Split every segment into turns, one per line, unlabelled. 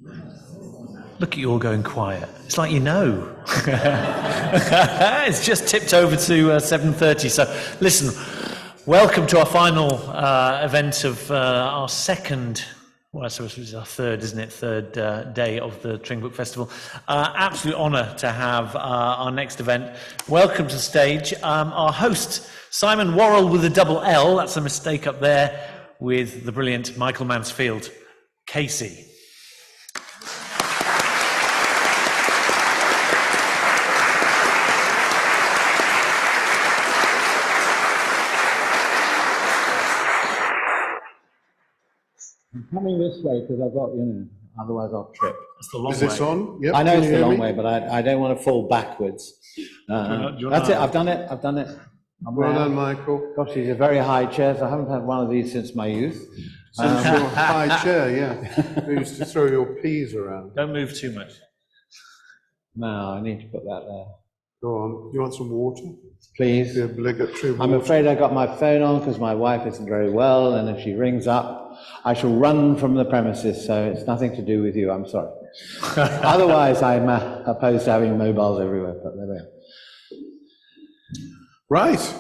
Look at you all going quiet. It's like you know. It's just tipped over to 7:30. So listen, welcome to our final event of our second, well, I suppose it's our third, isn't it? Third day of the Tring Book Festival. Absolute honour to have our next event. Welcome to the stage. Our host, Simon Worrall with a double L, that's a mistake up there, with the brilliant Michael Mansfield. Casey.
I'm coming this way because I've got, otherwise I'll trip.
That's the long way.
Is this on? Yep.
I know it's the long way, but I don't want to fall backwards. That's it, I've done it.
Well done, Michael.
Gosh, these are very high chairs. I haven't had one of these since my youth.
Since your high chair, yeah. You used to throw your peas around.
Don't move too much.
No, I need to put that there.
Go on. You want some water?
Please.
The obligatory water.
I'm afraid I got my phone on because my wife isn't very well, and if she rings up, I shall run from the premises, so it's nothing to do with you, I'm sorry. Otherwise, I'm opposed to having mobiles everywhere, but there we are.
Right.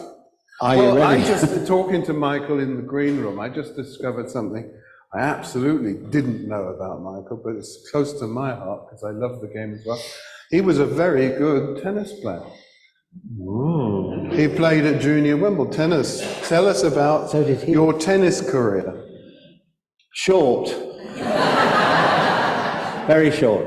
Are you ready?
I just, talking to Michael in the green room, I just discovered something I absolutely didn't know about Michael, but it's close to my heart because I love the game as well. He was a very good tennis player.
Ooh.
He played at Junior Wimbledon tennis. Tell us about your tennis career.
Short. Very short.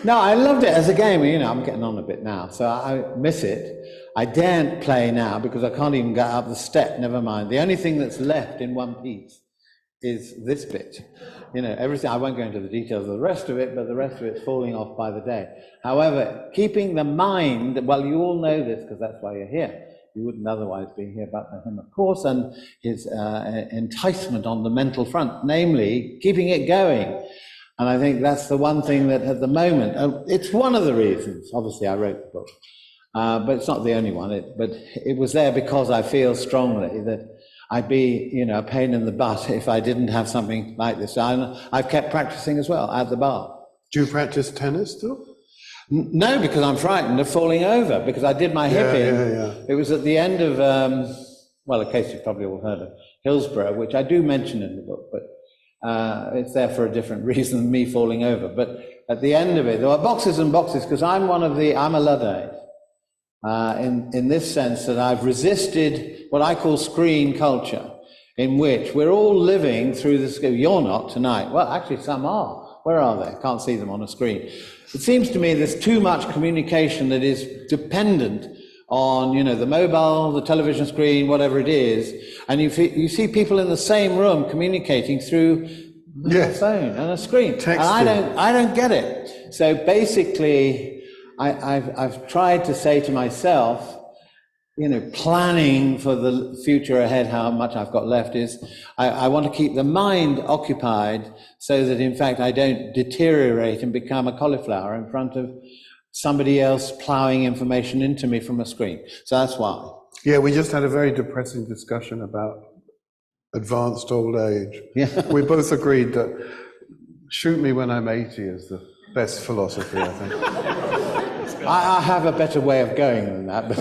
No, I loved it as a game. I'm getting on a bit now, so I miss it. I daren't play now because I can't even get up the step, never mind. The only thing that's left in one piece is this bit. Everything, I won't go into the details of the rest of it, but the rest of it's falling off by the day. However, keeping the mind, well, you all know this because that's why you're here. You wouldn't otherwise be here but for him, of course, and his enticement on the mental front, namely keeping it going. And I think that's the one thing that at the moment, it's one of the reasons, obviously I wrote the book, but it's not the only one, but it was there because I feel strongly that I'd be, a pain in the butt if I didn't have something like this. I've kept practicing as well at the bar.
Do you practice tennis still?
No, because I'm frightened of falling over, because I did my hip in.
Yeah.
It was at the end of, a case you've probably all heard of, Hillsborough, which I do mention in the book, but it's there for a different reason than me falling over. But at the end of it, there were boxes and boxes, because I'm a Luddite, in this sense that I've resisted what I call screen culture, in which we're all living through the screen. You're not tonight. Well, actually, some are. Where are they? I can't see them on a screen. It seems to me there's too much communication that is dependent on, the mobile, the television screen, whatever it is, and you see people in the same room communicating through a phone and a screen.
Texting.
And I don't get it. So basically, I've tried to say to myself, planning for the future ahead, how much I've got left, is I want to keep the mind occupied so that, in fact, I don't deteriorate and become a cauliflower in front of somebody else plowing information into me from a screen. So that's why.
Yeah, we just had a very depressing discussion about advanced old age.
Yeah.
We both agreed that shoot me when I'm 80 is the best philosophy, I think.
I have a better way of going than that.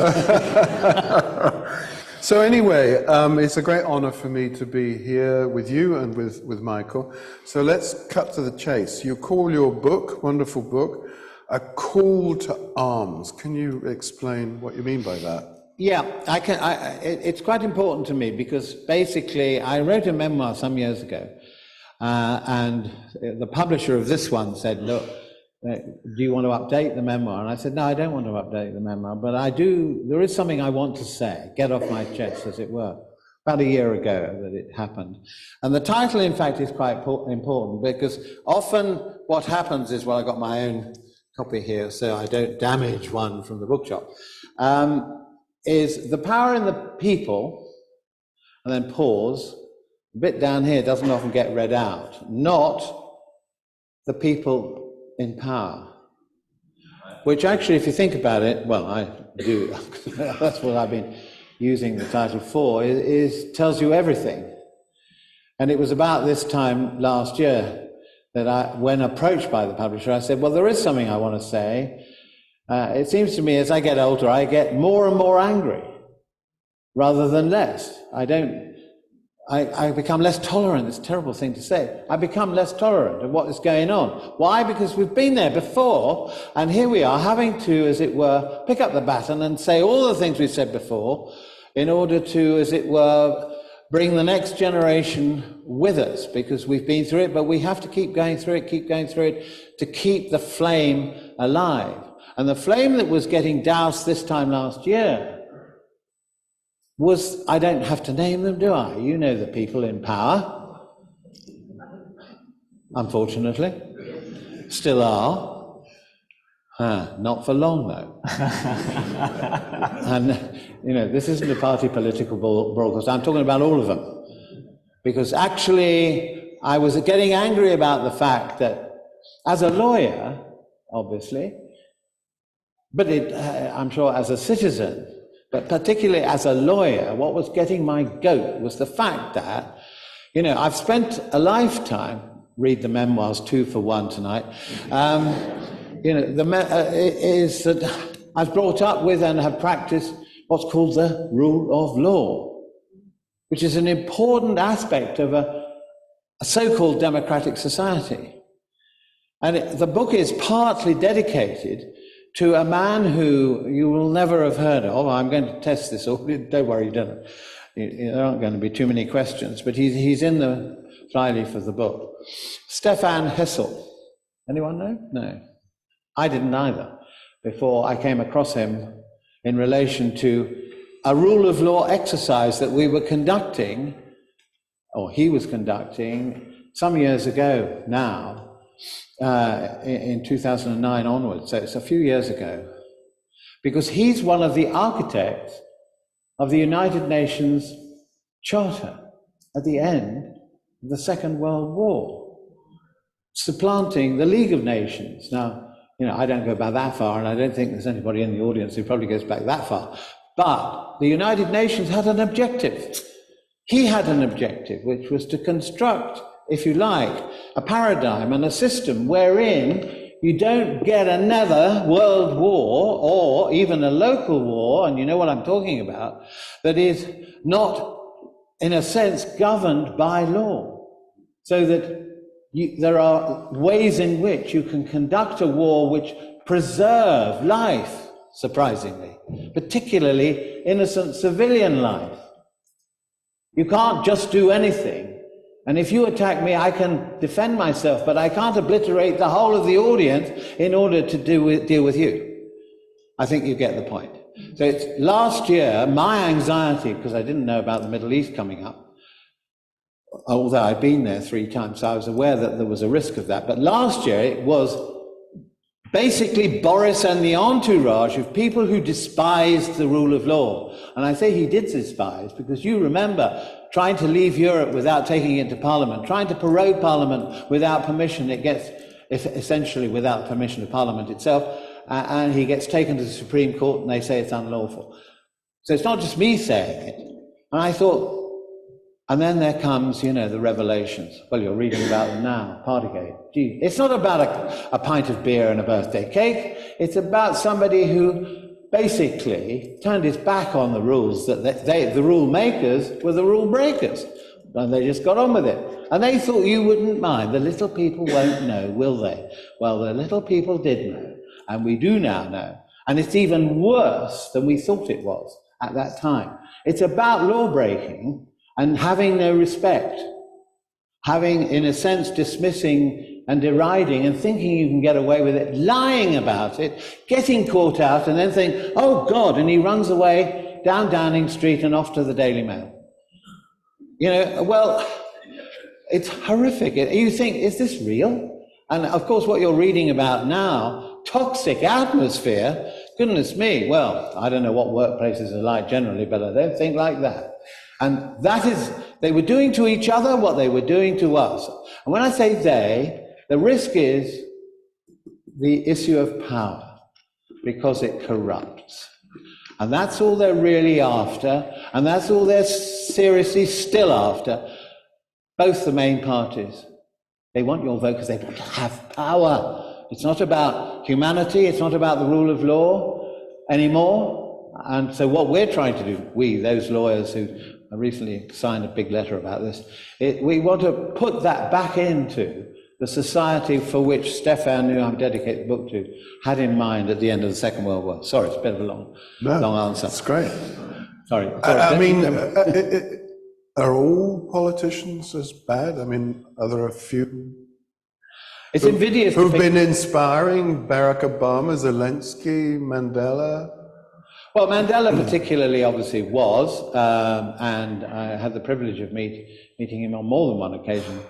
So anyway, it's a great honor for me to be here with you and with Michael. So let's cut to the chase. You call your book, wonderful book, A Call to Arms. Can you explain what you mean by that?
Yeah, I can. It's quite important to me because basically I wrote a memoir some years ago, and the publisher of this one said, look, do you want to update the memoir? And I said, no, I don't want to update the memoir, but there is something I want to say, get off my chest, as it were. About a year ago that it happened. And the title, in fact, is quite important because often what happens is, well, I got my own copy here so I don't damage one from the bookshop, is the power in the people, and then pause, the bit down here doesn't often get read out, not the people in power, which actually, if you think about it, well, I do, that's what I've been using the title for, tells you everything. And it was about this time last year that when approached by the publisher, I said, well, there is something I want to say. It seems to me as I get older, I get more and more angry rather than less. I become less tolerant. It's a terrible thing to say. I become less tolerant of what is going on. Why? Because we've been there before, and here we are having to, as it were, pick up the baton and say all the things we've said before in order to, as it were, bring the next generation with us, because we've been through it, but we have to keep going through it to keep the flame alive. And the flame that was getting doused this time last year was, I don't have to name them, do I? You know the people in power, unfortunately, still are. Not for long, though. And, this isn't a party political broadcast. I'm talking about all of them. Because actually, I was getting angry about the fact that, as a lawyer, obviously, but I'm sure as a citizen, but particularly as a lawyer, what was getting my goat was the fact that, I've spent a lifetime, read the memoirs 2 for 1 tonight, is that I was brought up with and have practiced what's called the rule of law, which is an important aspect of a so-called democratic society. And the book is partly dedicated to a man who you will never have heard of. I'm going to test this, don't worry, there aren't going to be too many questions, but he's in the flyleaf of the book. Stefan Hessel. Anyone know? No. I didn't either, before I came across him in relation to a rule of law exercise that we were conducting, or he was conducting, some years ago now, in 2009 onwards, so it's a few years ago, because he's one of the architects of the United Nations Charter at the end of the Second World War, supplanting the League of Nations. Now, I don't go back that far, and I don't think there's anybody in the audience who probably goes back that far, but the United Nations had an objective. He had an objective, which was to construct, if you like, a paradigm and a system wherein you don't get another world war or even a local war, and you know what I'm talking about, that is not, in a sense, governed by law. So that there are ways in which you can conduct a war which preserve life, surprisingly, particularly innocent civilian life. You can't just do anything. And if you attack me, I can defend myself, but I can't obliterate the whole of the audience in order to deal with you. I think you get the point. So it's last year, my anxiety, because I didn't know about the Middle East coming up, although I'd been there 3 times, so I was aware that there was a risk of that. But last year, it was basically Boris and the entourage of people who despised the rule of law. And I say he did despise, because you remember trying to leave Europe without taking it to Parliament, trying to prorogue Parliament without permission. It gets essentially without permission of Parliament itself, and he gets taken to the Supreme Court and they say it's unlawful. So it's not just me saying it. And I thought, and then there comes, the revelations. Well, you're reading about them now, Partygate. Gee, it's not about a pint of beer and a birthday cake. It's about somebody who basically turned his back on the rules, that the rule makers were the rule breakers. And they just got on with it. And they thought you wouldn't mind. The little people won't know, will they? Well, the little people did know. And we do now know. And it's even worse than we thought it was at that time. It's about law breaking and having no respect, having, in a sense, dismissing and deriding and thinking you can get away with it, lying about it, getting caught out, and then saying, oh God, and he runs away down Downing Street and off to the Daily Mail. Well, it's horrific. You think, is this real? And of course, what you're reading about now, toxic atmosphere, goodness me, well, I don't know what workplaces are like generally, but I don't think like that. And that is, they were doing to each other what they were doing to us. And when I say they, the risk is the issue of power, because it corrupts. And that's all they're really after, and that's all they're seriously still after, both the main parties. They want your vote because they want to have power. It's not about humanity. It's not about the rule of law anymore. And so what we're trying to do, we, those lawyers who recently signed a big letter about this, we want to put that back into the society for which Stefan, who I'm dedicating the book to, had in mind at the end of the Second World War. Sorry, it's a bit of a long answer.
That's great.
Sorry.
I mean, are all politicians as bad? I mean, are there a few
It's invidious
who've been inspiring? Barack Obama, Zelensky, Mandela?
Well, Mandela particularly obviously was, and I had the privilege of meeting him on more than one occasion.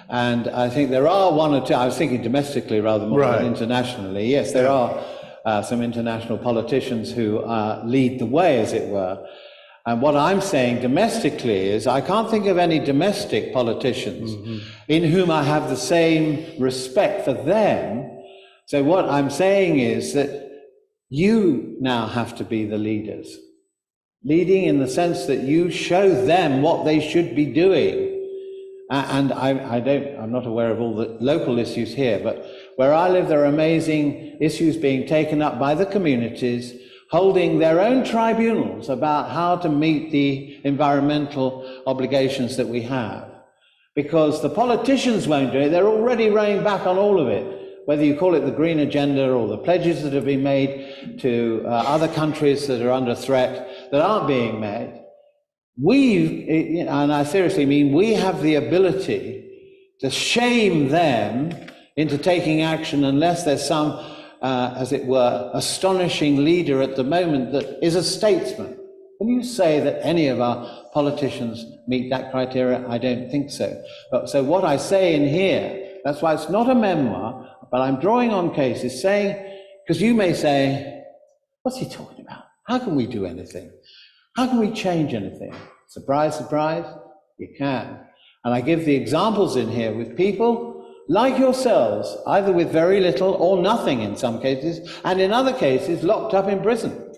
And I think there are one or two, I was thinking domestically rather more than internationally. Yes, there are some international politicians who lead the way, as it were. And what I'm saying domestically is I can't think of any domestic politicians in whom I have the same respect for them. So what I'm saying is that you now have to be the leaders. Leading in the sense that you show them what they should be doing. And I'm not aware of all the local issues here, but where I live, there are amazing issues being taken up by the communities, holding their own tribunals about how to meet the environmental obligations that we have. Because the politicians won't do it, they're already rowing back on all of it. Whether you call it the green agenda or the pledges that have been made to other countries that are under threat that aren't being met, and I seriously mean, we have the ability to shame them into taking action unless there's some, as it were, astonishing leader at the moment that is a statesman. Can you say that any of our politicians meet that criteria? I don't think so. So what I say in here, that's why it's not a memoir, but I'm drawing on cases saying, because you may say, what's he talking about? How can we do anything? How can we change anything? Surprise, surprise, you can. And I give the examples in here with people like yourselves, either with very little or nothing in some cases, and in other cases locked up in prison,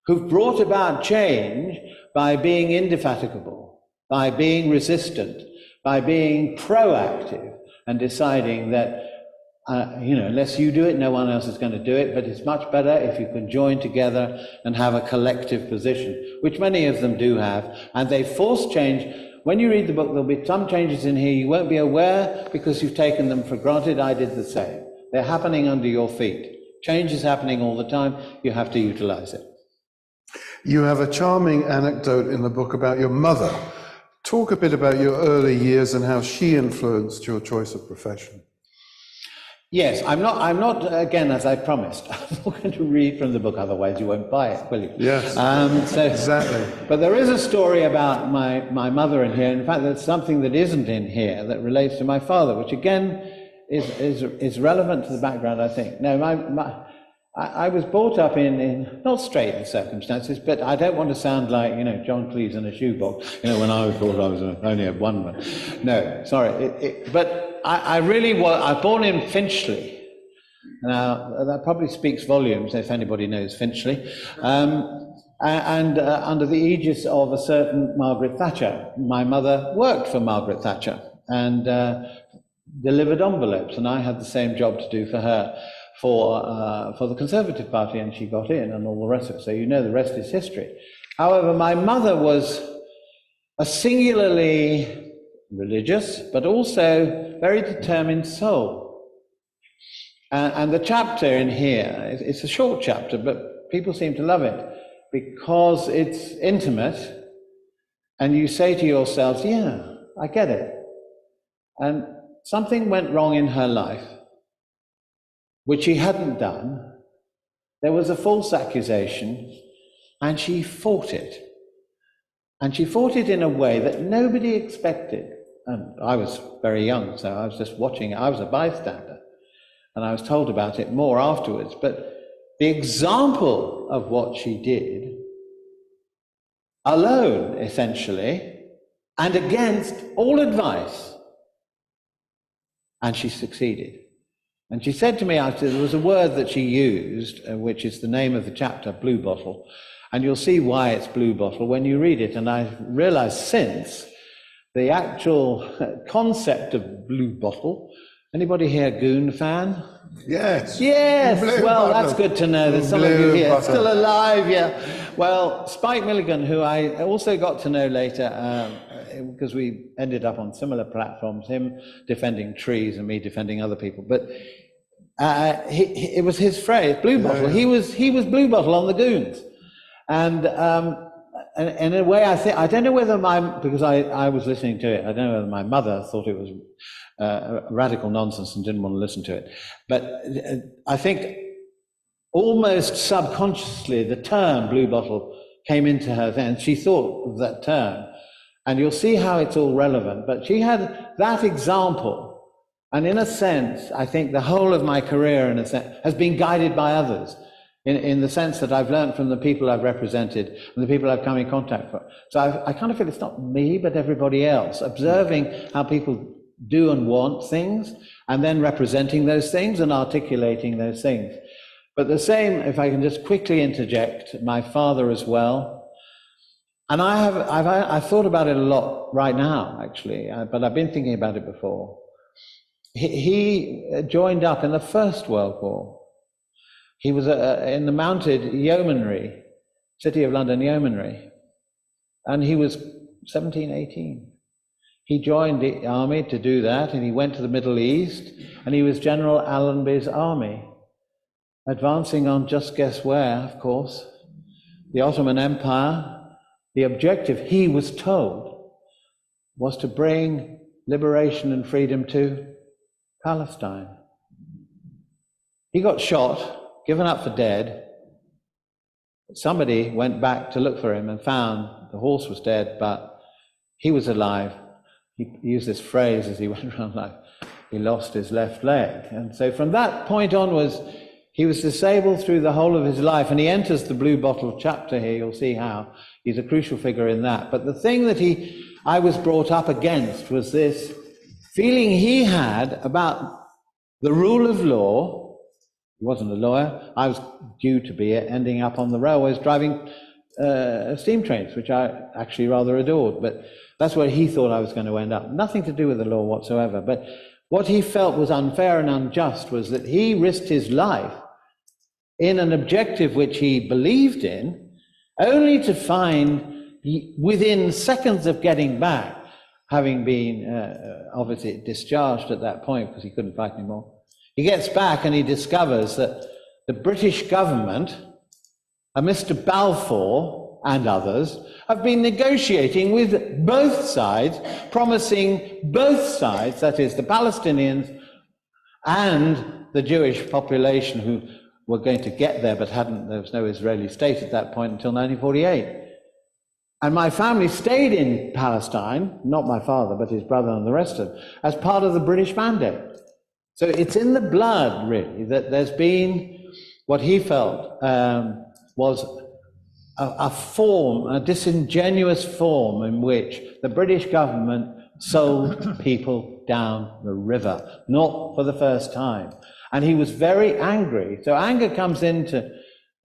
who've brought about change by being indefatigable, by being resistant, by being proactive and deciding that unless you do it, no one else is going to do it, but it's much better if you can join together and have a collective position, which many of them do have, and they force change. When you read the book, there'll be some changes in here you won't be aware because you've taken them for granted. I did the same. They're happening under your feet. Change is happening all the time. You have to utilize it.
You have a charming anecdote in the book about your mother. Talk a bit about your early years and how she influenced your choice of profession.
Yes, I'm not, again, as I promised, I'm not going to read from the book, otherwise you won't buy it, will you?
Yes, exactly.
But there is a story about my mother in here. In fact, there's something that isn't in here that relates to my father, which again is relevant to the background, I think. No, I was brought up in not straitened circumstances, but I don't want to sound like, John Cleese in a shoebox, when I was brought, I was only had one man. No, sorry. But I really was, I was born in Finchley. Now, that probably speaks volumes if anybody knows Finchley. And under the aegis of a certain Margaret Thatcher. My mother worked for Margaret Thatcher and delivered envelopes, and I had the same job to do for her for the Conservative Party, and she got in and all the rest of it. So the rest is history. However, my mother was a singularly religious, but also very determined soul. And the chapter in here, it's a short chapter, but people seem to love it because it's intimate, and you say to yourselves, yeah, I get it. And something went wrong in her life, which she hadn't done. There was a false accusation, and she fought it. And she fought it in a way that nobody expected. And I was very young, so I was just watching it. I was a bystander, and I was told about it more afterwards. But the example of what she did, alone, essentially, and against all advice, and she succeeded. And she said to me after, there was a word that she used, which is the name of the chapter, blue bottle, and you'll see why it's blue bottle when you read it. And I've realized since the actual concept of Blue Bottle. Anybody here Goon fan?
Yes.
Yes,
Blue
well,
Bottle.
that's good to know. There's some of you
Blue
here
Bottle.
still alive, yeah. Well, Spike Milligan, who I also got to know later, because we ended up on similar platforms, him defending trees and me defending other people. But it was his phrase, Blue Bottle. He was Blue Bottle on the Goons. And in a way, I don't know whether because I was listening to it, I don't know whether my mother thought it was radical nonsense and didn't want to listen to it. But I think almost subconsciously the term Blue Bottle came into her then. She thought of that term. And you'll see how it's all relevant. But she had that example. And in a sense, I think the whole of my career, in a sense, has been guided by others. In the sense that I've learned from the people I've represented and the people I've come in contact with. So I kind of feel it's not me, but everybody else, observing how people do and want things, and then representing those things and articulating those things. But the same, if I can just quickly interject, my father as well. And I've thought about it a lot right now, actually, but I've been thinking about it before. He joined up in the First World War. He was in the mounted yeomanry, City of London yeomanry, and he was 17, 18. He joined the army to do that, and he went to the Middle East, and he was General Allenby's army, advancing on just guess where, of course, the Ottoman Empire. The objective, he was told, was to bring liberation and freedom to Palestine. He got shot, given up for dead. Somebody went back to look for him and found the horse was dead, but he was alive. He used this phrase as he went around life, he lost his left leg. And so from that point onwards, he was disabled through the whole of his life, and he enters the Blue Bottle chapter here. You'll see how he's a crucial figure in that. But the thing that I was brought up against was this feeling he had about the rule of law. He wasn't a lawyer. I was due to be ending up on the railways driving steam trains, which I actually rather adored. But that's where he thought I was going to end up. Nothing to do with the law whatsoever. But what he felt was unfair and unjust was that he risked his life in an objective which he believed in, only to find within seconds of getting back, having been obviously discharged at that point because he couldn't fight anymore, he gets back and he discovers that the British government, Mr. Balfour and others, have been negotiating with both sides, promising both sides, that is the Palestinians and the Jewish population who were going to get there but there was no Israeli state at that point until 1948. And my family stayed in Palestine, not my father, but his brother and the rest of them, as part of the British mandate. So it's in the blood, really, that there's been what he felt was a form, a disingenuous form in which the British government sold people down the river, not for the first time. And he was very angry. So anger comes into,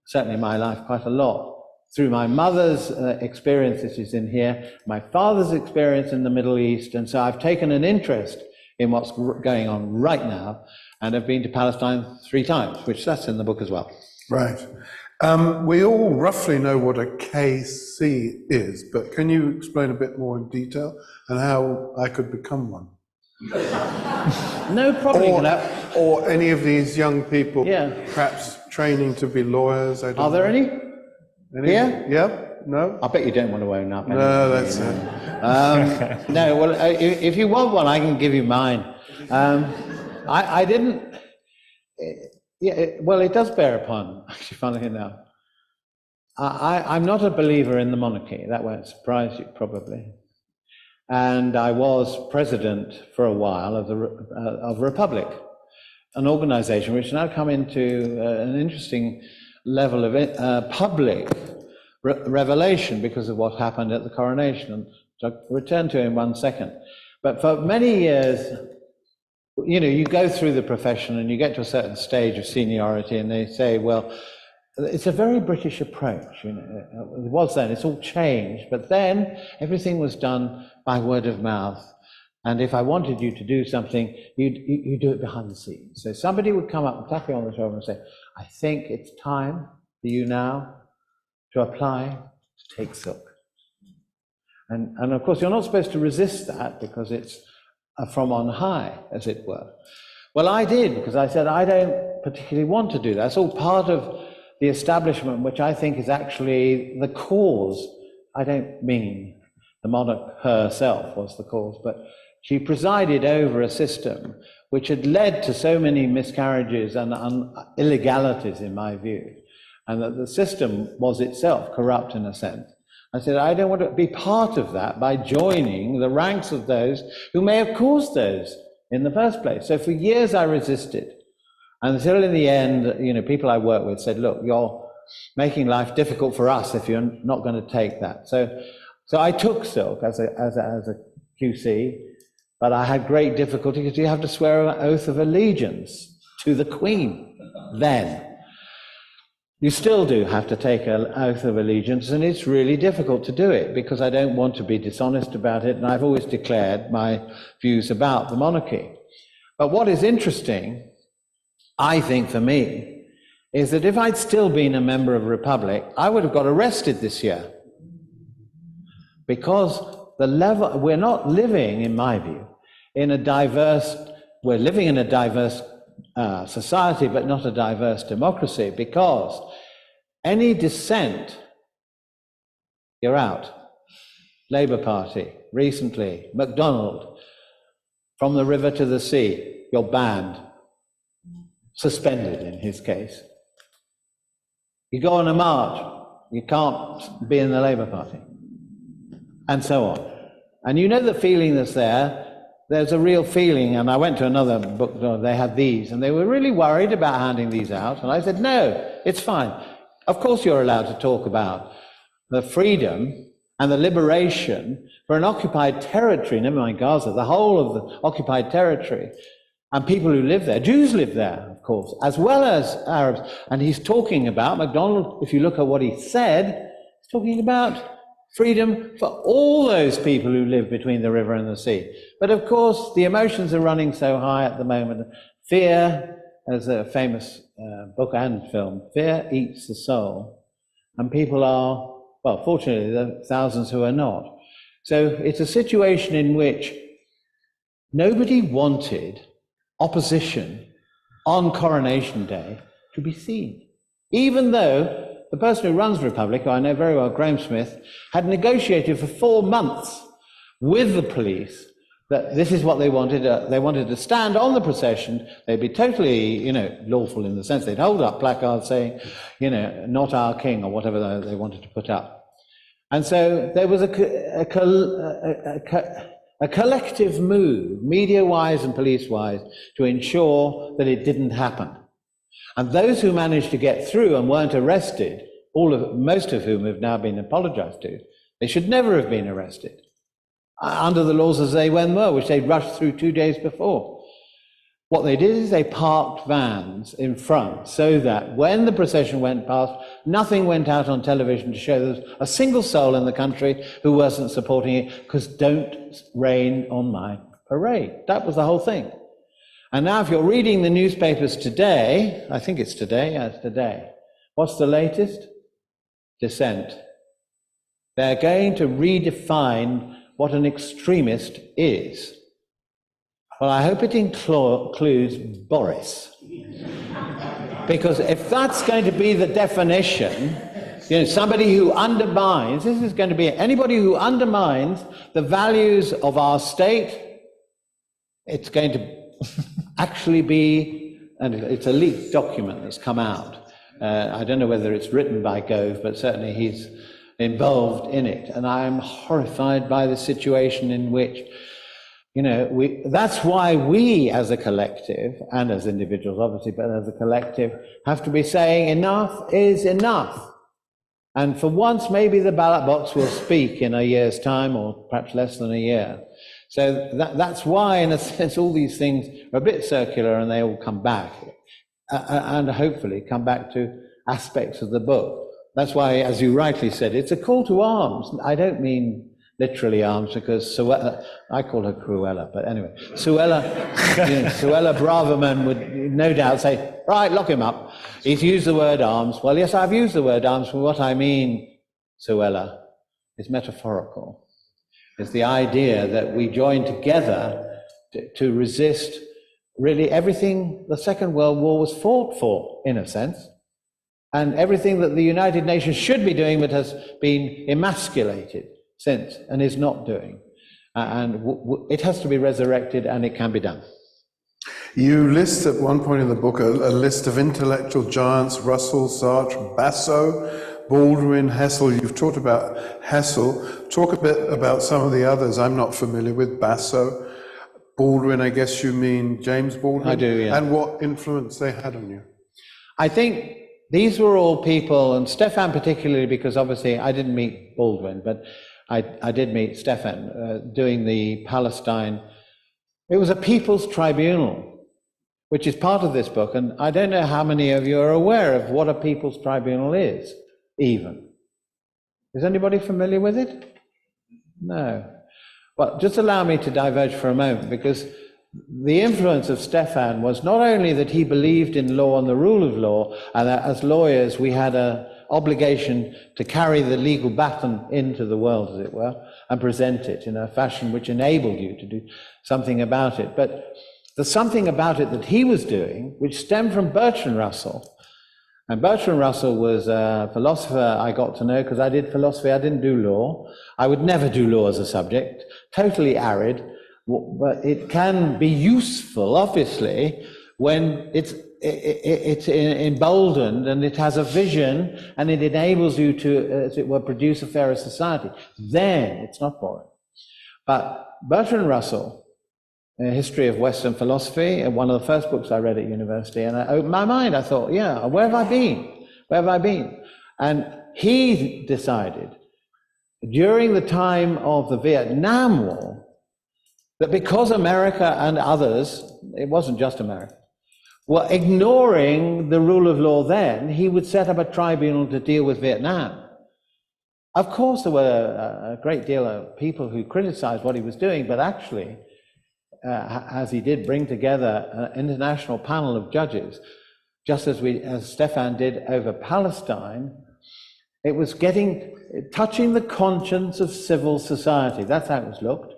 certainly my life, quite a lot, through my mother's experience, this is in here, my father's experience in the Middle East. And so I've taken an interest in what's going on right now, and have been to Palestine 3 times, which that's in the book as well.
Right. We all roughly know what a KC is, but can you explain a bit more in detail and how I could become one?
No problem.
Or any of these young people,
Yeah.
perhaps training to be lawyers. I don't
Are there
know.
any? Here?
Yeah? No?
I bet you don't want to own up.
No, that's it.
No, well, if you want one, I can give you mine. I didn't. Well, it does bear upon, actually, funnily enough. I'm not a believer in the monarchy. That won't surprise you, probably. And I was president for a while of Republic, an organization which now come into an interesting level of public revelation because of what happened at the coronation. And I'll return to it in 1 second. But for many years, you know, you go through the profession and you get to a certain stage of seniority and they say, well, it's a very British approach, you know. It was then, it's all changed, but then everything was done by word of mouth. And if I wanted you to do something, you'd do it behind the scenes. So somebody would come up and tap you on the shoulder and say, I think it's time for you now to apply to take silk. And of course, you're not supposed to resist that because it's from on high, as it were. Well, I did, because I said, I don't particularly want to do that. It's all part of the establishment, which I think is actually the cause. I don't mean the monarch herself was the cause, but she presided over a system which had led to so many miscarriages and illegalities, in my view, and that the system was itself corrupt in a sense. I said, I don't want to be part of that by joining the ranks of those who may have caused those in the first place. So for years I resisted. Until in the end, you know, people I work with said, look, you're making life difficult for us if you're not going to take that. So I took silk as a QC, but I had great difficulty because you have to swear an oath of allegiance to the Queen then. You still do have to take an oath of allegiance, and it's really difficult to do it because I don't want to be dishonest about it, and I've always declared my views about the monarchy. But what is interesting, I think for me, is that if I'd still been a member of a republic, I would have got arrested this year. Because the level, we're not living, in my view, in a diverse, we're living in a diverse society, but not a diverse democracy, because any dissent, you're out. Labour Party, recently, MacDonald, from the river to the sea, you're banned, suspended in his case. You go on a march, you can't be in the Labour Party, and so on. And you know the feeling that's there. There's a real feeling, and I went to another book, they had these, and they were really worried about handing these out, and I said, no, it's fine. Of course you're allowed to talk about the freedom and the liberation for an occupied territory, never mind Gaza, the whole of the occupied territory, and people who live there. Jews live there, of course, as well as Arabs. And he's talking about, MacDonald, if you look at what he said, he's talking about freedom for all those people who live between the river and the sea. But of course, the emotions are running so high at the moment. Fear, as a famous book and film, fear eats the soul. And people are, well, fortunately, there are thousands who are not. So it's a situation in which nobody wanted opposition on Coronation Day to be seen, even though the person who runs the Republic, who I know very well, Graham Smith, had negotiated for 4 months with the police that this is what they wanted. They wanted to stand on the procession. They'd be totally, you know, lawful in the sense they'd hold up placards saying, you know, not our king, or whatever they wanted to put up. And so there was a collective move, media-wise and police-wise, to ensure that it didn't happen. And those who managed to get through and weren't arrested, most of whom have now been apologized to, they should never have been arrested under the laws as they were, which they'd rushed through 2 days before. What they did is they parked vans in front so that when the procession went past, nothing went out on television to show there was a single soul in the country who wasn't supporting it, because don't rain on my parade. That was the whole thing. And now if you're reading the newspapers today, I think it's today, yeah, it's today. What's the latest? Dissent. They're going to redefine what an extremist is. Well, I hope it includes Boris. Because if that's going to be the definition, you know, somebody who undermines, this is going to be anybody who undermines the values of our state, it's going to actually be, and it's a leaked document that's come out. I don't know whether it's written by Gove, but certainly he's involved in it. And I'm horrified by the situation in which, you know, that's why we as a collective, and as individuals obviously, but as a collective, have to be saying enough is enough. And for once, maybe the ballot box will speak in a year's time, or perhaps less than a year. So that's why, in a sense, all these things are a bit circular, and they all come back, and hopefully come back to aspects of the book. That's why, as you rightly said, it's a call to arms. I don't mean literally arms, because I call her Cruella, but anyway, Suella Braverman would no doubt say, right, lock him up. He's used the word arms. Well, yes, I've used the word arms, but what I mean, Suella, is metaphorical. It's the idea that we join together to resist really everything the Second World War was fought for, in a sense, and everything that the United Nations should be doing but has been emasculated since and is not doing. And it has to be resurrected, and it can be done.
You list at one point in the book a list of intellectual giants: Russell, Sartre, Basso, Baldwin, Hessel. You've talked about Hessel. Talk a bit about some of the others I'm not familiar with. Basso, Baldwin, I guess you mean James Baldwin?
I do, yeah.
And what influence they had on you?
I think these were all people, and Stefan particularly, because obviously I didn't meet Baldwin, but I did meet Stefan doing the Palestine. It was a people's tribunal, which is part of this book, and I don't know how many of you are aware of what a people's tribunal is, even. Is anybody familiar with it? No. Well, just allow me to diverge for a moment, because the influence of Stefan was not only that he believed in law and the rule of law, and that as lawyers we had an obligation to carry the legal baton into the world, as it were, and present it in a fashion which enabled you to do something about it. But there's something about it that he was doing which stemmed from Bertrand Russell. And Bertrand Russell was a philosopher I got to know because I did philosophy, I didn't do law. I would never do law as a subject, totally arid. But it can be useful, obviously, when it's emboldened and it has a vision and it enables you to, as it were, produce a fairer society. Then it's not boring. But Bertrand Russell, A History of Western Philosophy, one of the first books I read at university, and I opened my mind. I thought, yeah, where have I been? Where have I been? And he decided, during the time of the Vietnam War, that because America and others, it wasn't just America, were ignoring the rule of law then, he would set up a tribunal to deal with Vietnam. Of course, there were a great deal of people who criticized what he was doing, but actually, as he did bring together an international panel of judges, just as Stefan did over Palestine, it was touching the conscience of civil society. That's how it was looked.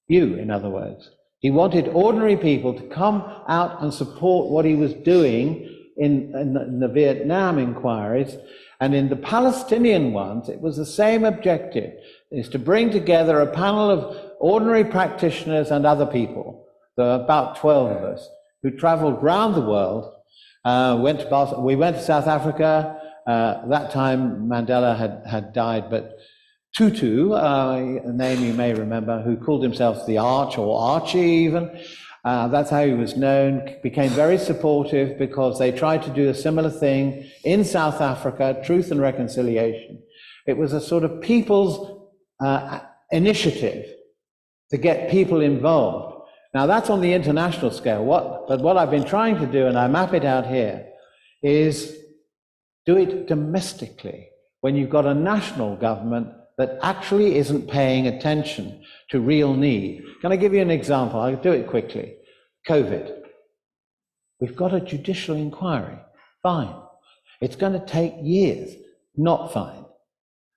You, in other words. He wanted ordinary people to come out and support what he was doing in the Vietnam inquiries, and in the Palestinian ones, it was the same objective, is to bring together a panel of ordinary practitioners and other people. There were about 12 of us who traveled around the world. We went to South Africa. That time Mandela had died, but Tutu, a name you may remember, who called himself the Arch, or Archie even, that's how he was known, became very supportive because they tried to do a similar thing in South Africa, Truth and Reconciliation. It was a sort of people's initiative to get people involved. Now that's on the international scale, but what I've been trying to do, and I map it out here, is do it domestically, when you've got a national government that actually isn't paying attention to real need. Can I give you an example? I'll do it quickly. COVID. We've got a judicial inquiry. Fine. It's going to take years. Not fine.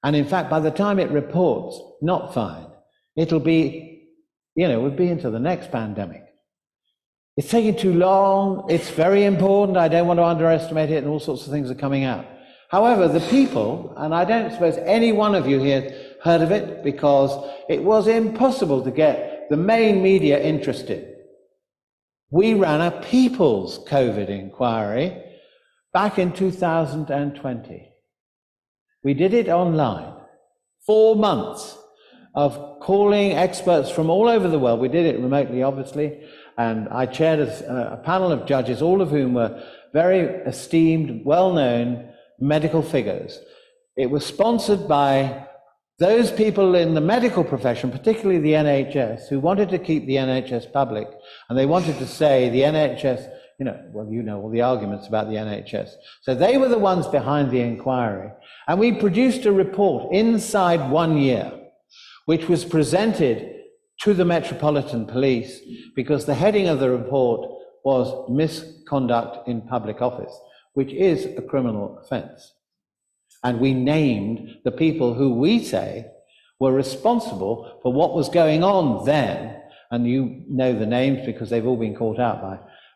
And in fact, by the time it reports, not fine, it'll be, we'll be into the next pandemic. It's taking too long. It's very important. I don't want to underestimate it, and all sorts of things are coming out. However, the people, and I don't suppose any one of you here heard of it, because it was impossible to get the main media interested. We ran a people's COVID inquiry back in 2020. We did it online. 4 months of calling experts from all over the world. We did it remotely, obviously, and I chaired a panel of judges, all of whom were very esteemed, well-known medical figures. It was sponsored by those people in the medical profession, particularly the NHS, who wanted to keep the NHS public, and they wanted to say the NHS, all the arguments about the NHS. So they were the ones behind the inquiry. And we produced a report inside 1 year, which was presented to the Metropolitan Police because the heading of the report was misconduct in public office, which is a criminal offence. And we named the people who we say were responsible for what was going on then. And you know the names because they've all been caught out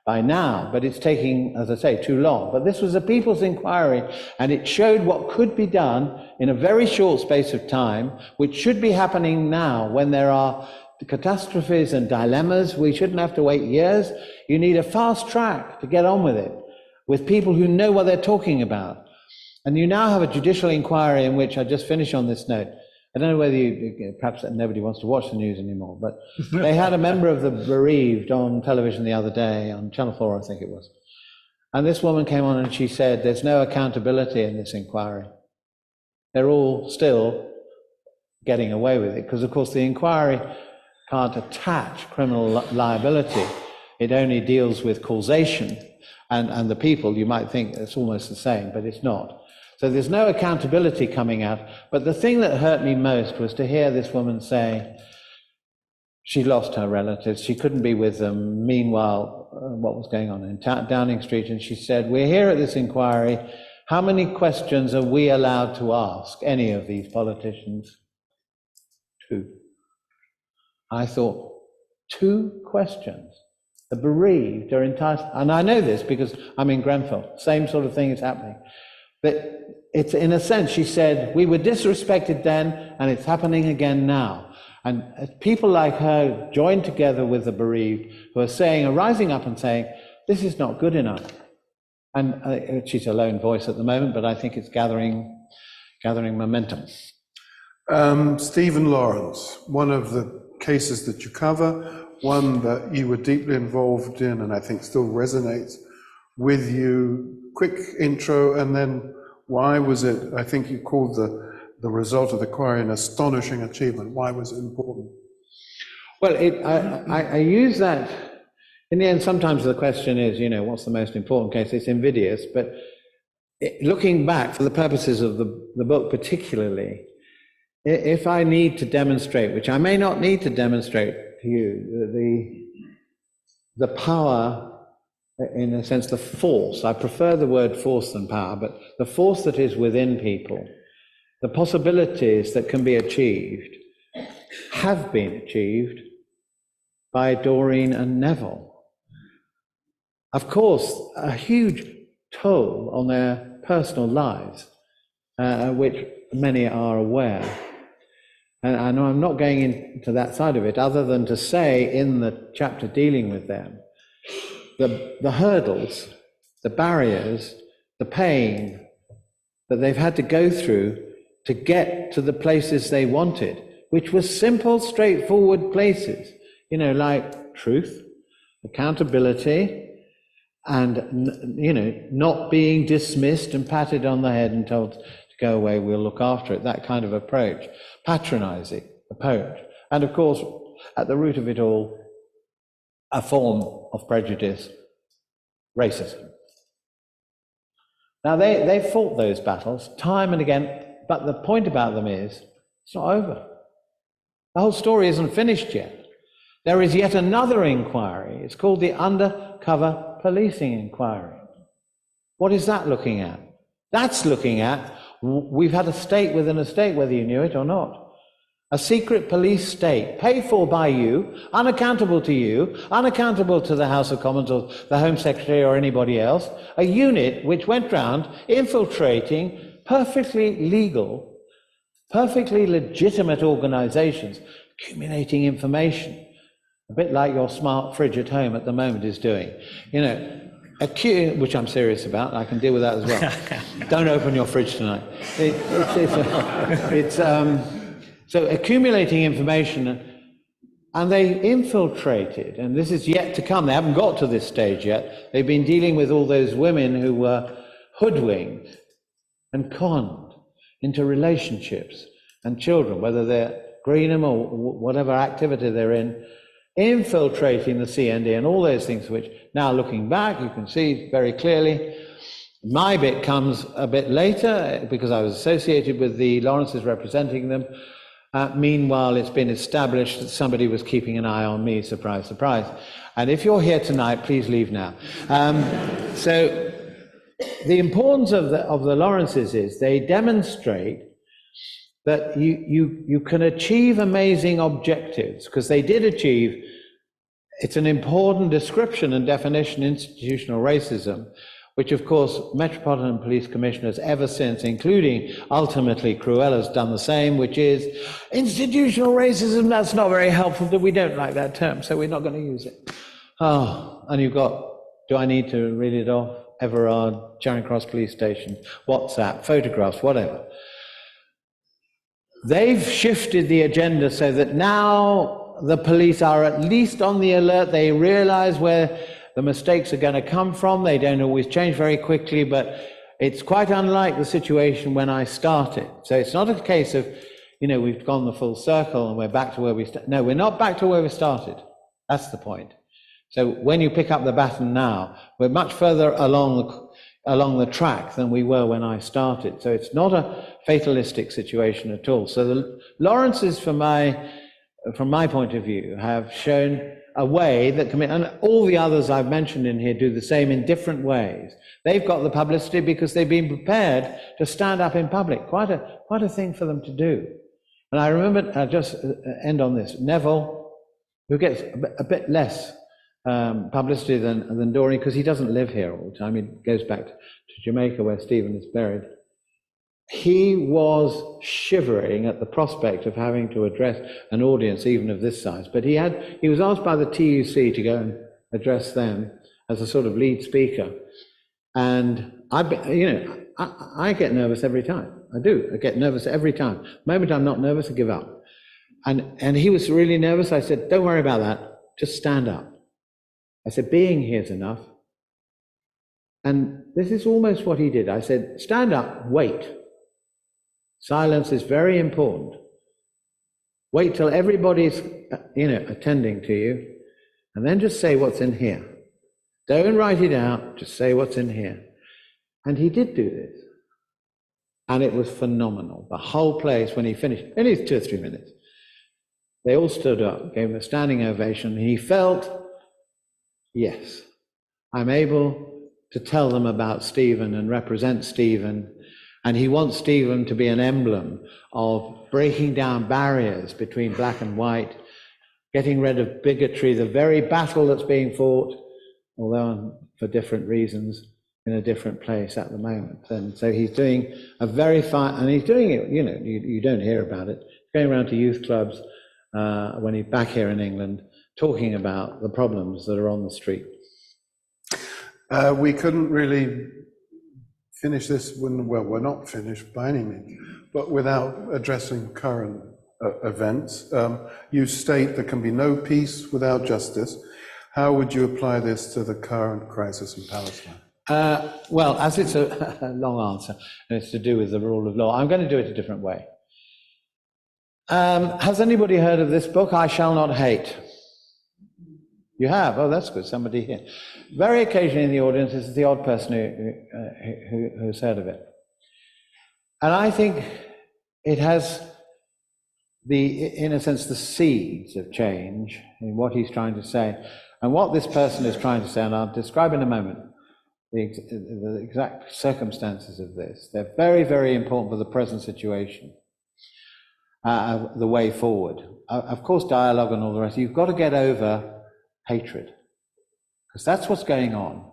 by now, but it's taking, as I say, too long. But this was a people's inquiry, and it showed what could be done in a very short space of time, which should be happening now when there are catastrophes and dilemmas. We shouldn't have to wait years. You need a fast track to get on with it, with people who know what they're talking about. And you now have a judicial inquiry in which, I just finish on this note, I don't know whether perhaps nobody wants to watch the news anymore, but they had a member of the bereaved on television the other day, on Channel 4, I think it was. And this woman came on and she said, there's no accountability in this inquiry. They're all still getting away with it, because of course the inquiry can't attach criminal liability. It only deals with causation, and the people, you might think it's almost the same, but it's not. So there's no accountability coming out. But the thing that hurt me most was to hear this woman say she lost her relatives, she couldn't be with them. Meanwhile, what was going on in Downing Street, and she said, we're here at this inquiry, how many questions are we allowed to ask any of these politicians? 2. I thought, 2 questions? The bereaved are entitled, and I know this because I'm in Grenfell, same sort of thing is happening. But it's, in a sense, she said, we were disrespected then, and it's happening again now. And people like her joined together with the bereaved who are rising up and saying, this is not good enough. And she's a lone voice at the moment, but I think it's gathering momentum.
Stephen Lawrence, one of the cases that you cover, one that you were deeply involved in and I think still resonates with you. Quick intro, and then why was it, I think you called the result of the inquiry an astonishing achievement. Why was it important?
Well, I use that, in the end, sometimes the question is, what's the most important case? It's invidious, but looking back, for the purposes of the book particularly, if I need to demonstrate, which I may not need to demonstrate to you, the power, in a sense, the force, I prefer the word force than power, but the force that is within people, the possibilities that can be achieved, have been achieved by Doreen and Neville. Of course, a huge toll on their personal lives, which many are aware. And I'm not going into that side of it, other than to say in the chapter dealing with them, the hurdles, the barriers, the pain that they've had to go through to get to the places they wanted, which were simple, straightforward places, like truth, accountability, and, not being dismissed and patted on the head and told to go away, we'll look after it, that kind of approach, patronizing approach. And of course, at the root of it all, a form of prejudice, racism. Now, they fought those battles time and again, but the point about them is, it's not over. The whole story isn't finished yet. There is yet another inquiry. It's called the Undercover Policing Inquiry. What is that looking at? That's looking at, we've had a state within a state, whether you knew it or not. A secret police state, paid for by you, unaccountable to you, unaccountable to the House of Commons or the Home Secretary or anybody else, a unit which went round infiltrating perfectly legal, perfectly legitimate organizations, accumulating information, a bit like your smart fridge at home at the moment is doing. Which I'm serious about, I can deal with that as well. Don't open your fridge tonight. So accumulating information, and they infiltrated, and this is yet to come. They haven't got to this stage yet. They've been dealing with all those women who were hoodwinked and conned into relationships and children, whether they're Greenham or whatever activity they're in, infiltrating the CND and all those things, which now looking back, you can see very clearly. My bit comes a bit later because I was associated with the Lawrences representing them. Meanwhile, it's been established that somebody was keeping an eye on me, surprise, surprise. And if you're here tonight, please leave now. So the importance of the Lawrences is they demonstrate that you can achieve amazing objectives, because they did achieve, it's an important description and definition, institutional racism, which of course Metropolitan Police Commissioners ever since, including ultimately Cruella's done the same, which is institutional racism. That's not very helpful, we don't like that term, so we're not going to use it. Oh, and you've got, do I need to read it off? Everard, Charing Cross Police Station, WhatsApp, photographs, whatever. They've shifted the agenda so that now the police are at least on the alert. They realize where the mistakes are going to come from. They don't always change very quickly, but it's quite unlike the situation when I started. So it's not a case of, you know, we've gone the full circle and we're back to where we started. No, we're not back to where we started. That's the point. So when you pick up the baton now, we're much further along the track than we were when I started. So it's not a fatalistic situation at all. So the Lawrences, from my point of view, have shown a way that can, and all the others I've mentioned in here do the same in different ways. They've got the publicity because they've been prepared to stand up in public. Quite a thing for them to do. And I remember, I'll just end on this, Neville, who gets a bit less publicity than Doreen, because he doesn't live here all the time. He goes back to Jamaica where Stephen is buried. He was shivering at the prospect of having to address an audience even of this size. But he was asked by the TUC to go and address them as a sort of lead speaker. And I get nervous every time. I do. I get nervous every time. The moment I'm not nervous, I give up. And he was really nervous. I said, don't worry about that. Just stand up. I said, being here's enough. And this is almost what he did. I said, stand up, wait. Silence is very important. Wait till everybody's, attending to you, and then just say what's in here. Don't write it out, just say what's in here. And he did do this. And it was phenomenal. The whole place, when he finished, only 2 or 3 minutes, they all stood up, gave him a standing ovation. He felt, yes, I'm able to tell them about Stephen and represent Stephen. And he wants Stephen to be an emblem of breaking down barriers between black and white, getting rid of bigotry, the very battle that's being fought, although for different reasons, in a different place at the moment. And so he's doing a very fine, and he's doing it, you don't hear about it, going around to youth clubs when he's back here in England, talking about the problems that are on the street.
We couldn't really finish this well, we're not finished by any means, but without addressing current events. You state there can be no peace without justice. How would you apply this to the current crisis in Palestine?
Well, as it's a long answer, and it's to do with the rule of law, I'm going to do it a different way. Has anybody heard of this book, I Shall Not Hate? You have? Oh, that's good, somebody here. Very occasionally in the audience is the odd person who's heard of it. And I think it has in a sense, the seeds of change in what he's trying to say. And what this person is trying to say, and I'll describe in a moment the exact circumstances of this. They're very, very important for the present situation, the way forward. Of course, dialogue and all the rest. You've got to get over hatred, because that's what's going on.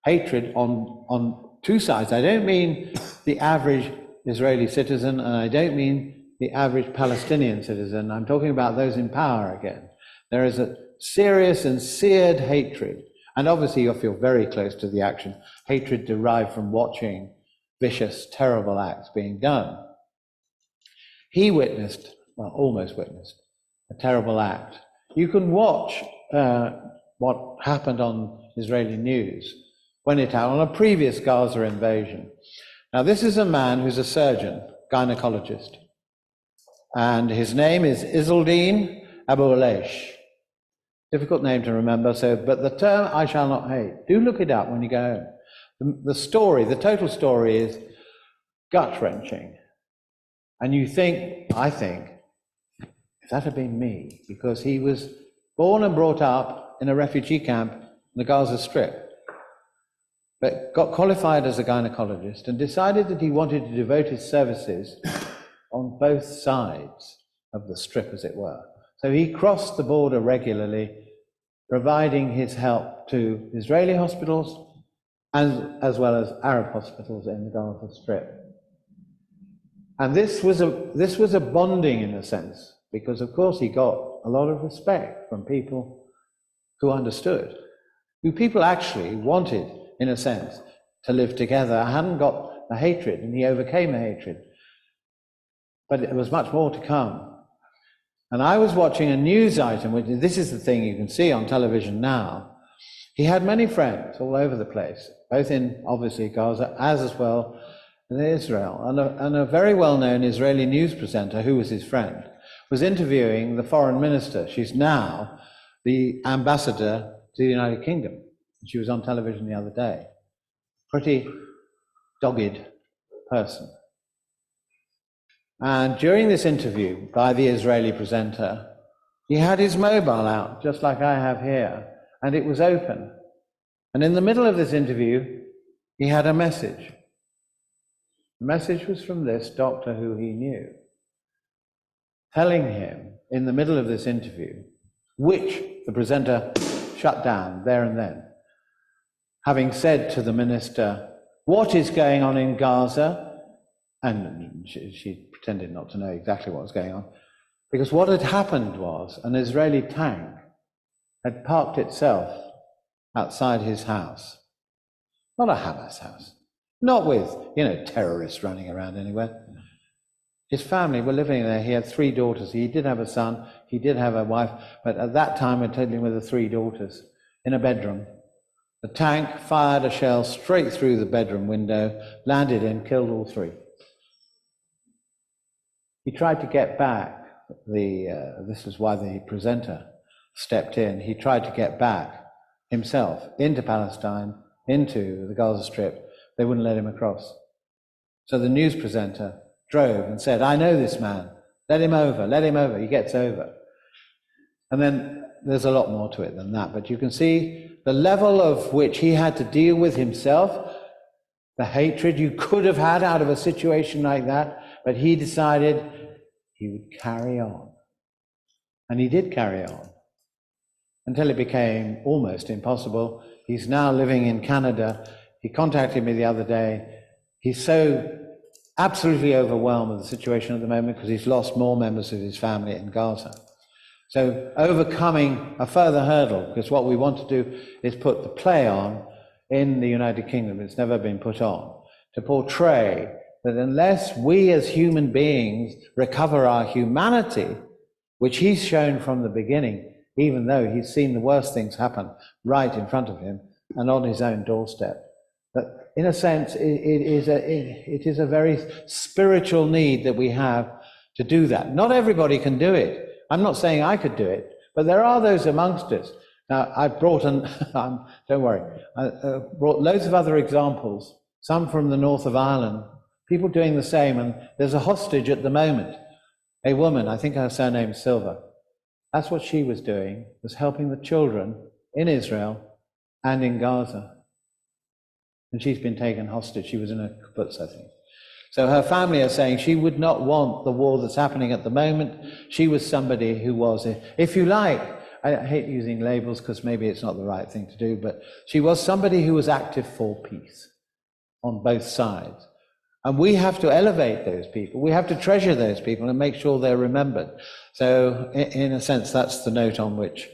Hatred on two sides. I don't mean the average Israeli citizen, and I don't mean the average Palestinian citizen. I'm talking about those in power again. There is a serious and seared hatred, and obviously you feel very close to the action. Hatred derived from watching vicious, terrible acts being done. He witnessed, well, almost witnessed, a terrible act. You can watch what happened on Israeli news when it happened on a previous Gaza invasion. Now, this is a man who's a surgeon, gynecologist, and his name is Izzeldin Abu Aleish. difficult name to remember. So, but the term "I shall not hate." Do look it up when you go home. The story, the total story, is gut-wrenching, and you think, I think, if that had been me, because he was born and brought up in a refugee camp in the Gaza Strip, but got qualified as a gynecologist and decided that he wanted to devote his services on both sides of the strip, as it were. So he crossed the border regularly, providing his help to Israeli hospitals as well as Arab hospitals in the Gaza Strip. And this was a bonding, in a sense, because of course he got a lot of respect from people who understood, who people actually wanted, in a sense, to live together. Hadn't got the hatred, and he overcame the hatred. But there was much more to come. And I was watching a news item, which this is the thing you can see on television now. He had many friends all over the place, both in, obviously, Gaza, as well in Israel. And a very well-known Israeli news presenter, who was his friend, was interviewing the foreign minister. She's now the ambassador to the United Kingdom. She was on television the other day. Pretty dogged person. And during this interview by the Israeli presenter, he had his mobile out, just like I have here, and it was open. And in the middle of this interview, he had a message. The message was from this doctor who he knew, telling him in the middle of this interview, which the presenter shut down there and then, having said to the minister, "What is going on in Gaza?" And she pretended not to know exactly what was going on, because what had happened was an Israeli tank had parked itself outside his house. Not a Hamas house, not with, terrorists running around anywhere. His family were living there. He had 3 daughters. He did have a son, he did have a wife, but at that time we're dealing with the 3 daughters in a bedroom. The tank fired a shell straight through the bedroom window, landed in, killed all 3. He tried to get back this is why the presenter stepped in. He tried to get back himself into Palestine, into the Gaza Strip. They wouldn't let him across. So the news presenter drove and said, "I know this man. Let him over, let him over." He gets over. And then there's a lot more to it than that, but you can see the level of which he had to deal with himself, the hatred you could have had out of a situation like that, but he decided he would carry on. And he did carry on until it became almost impossible. He's now living in Canada. He contacted me the other day. He's so absolutely overwhelmed with the situation at the moment because he's lost more members of his family in Gaza. So overcoming a further hurdle, because what we want to do is put the play on in the United Kingdom. It's never been put on, to portray that unless we as human beings recover our humanity, which he's shown from the beginning, even though he's seen the worst things happen right in front of him and on his own doorstep. But in a sense, it is a very spiritual need that we have to do that. Not everybody can do it. I'm not saying I could do it, but there are those amongst us. Now, I've brought don't worry, I brought loads of other examples, some from the north of Ireland, people doing the same, and there's a hostage at the moment, a woman, I think her surname's Silver. That's what she was doing, was helping the children in Israel and in Gaza. And she's been taken hostage. She was in a kibbutz, I think. So her family are saying she would not want the war that's happening at the moment. She was somebody who was, if you like, I hate using labels because maybe it's not the right thing to do, but she was somebody who was active for peace on both sides. And we have to elevate those people. We have to treasure those people and make sure they're remembered. So in a sense, that's the note on which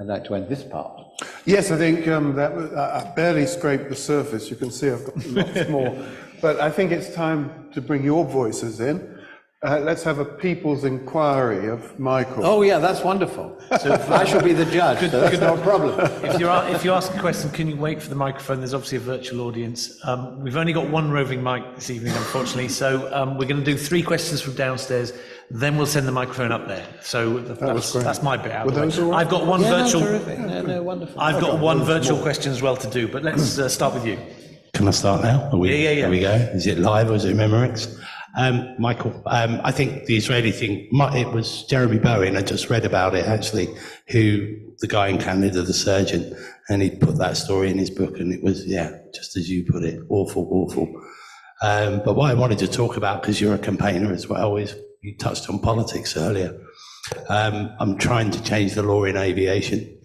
I'd like to end this part.
Yes, I think that was, I barely scraped the surface. You can see I've got lots more. But I think it's time to bring your voices in. Let's have a people's inquiry of Michael.
Oh, yeah, that's wonderful. So I shall be the judge, so that's not a problem.
If you ask a question, can you wait for the microphone? There's obviously a virtual audience. We've only got one roving mic this evening, unfortunately, so we're going to do 3 questions from downstairs, then we'll send the microphone up there. So that's my bit out of the way.
All right?
I've got one virtual.
Terrific. No, wonderful.
I've got one virtual question as well to do, but let's start with you.
Can I start now?
Yeah.
There we go. Is it live or is it Memorex? Michael, I think the Israeli thing, it was Jeremy Bowen, I just read about it actually, who, the guy in Canada, the surgeon, and he put that story in his book, and it was, just as you put it, awful. But what I wanted to talk about, because you're a campaigner as well, is you touched on politics earlier. I'm trying to change the law in aviation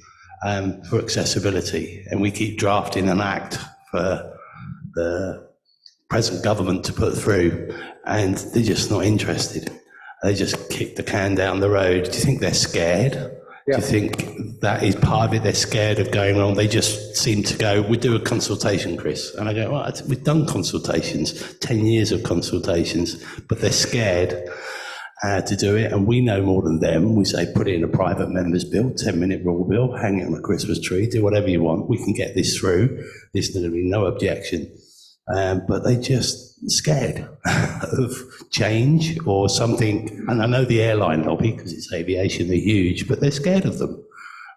for accessibility, and we keep drafting an act for the present government to put through, and they're just not interested. They just kick the can down the road. Do you think they're scared?
Yeah.
Do you think that is part of it? They're scared of going wrong. They just seem to go, we do a consultation, Chris. And I go, well, we've done consultations, 10 years of consultations, but they're scared to do it. And we know more than them. We say, put it in a private member's bill, 10-minute rule bill, hang it on a Christmas tree, do whatever you want. We can get this through. There's going to be no objection. But they just scared of change or something. And I know the airline lobby, because it's aviation, they're huge, but they're scared of them.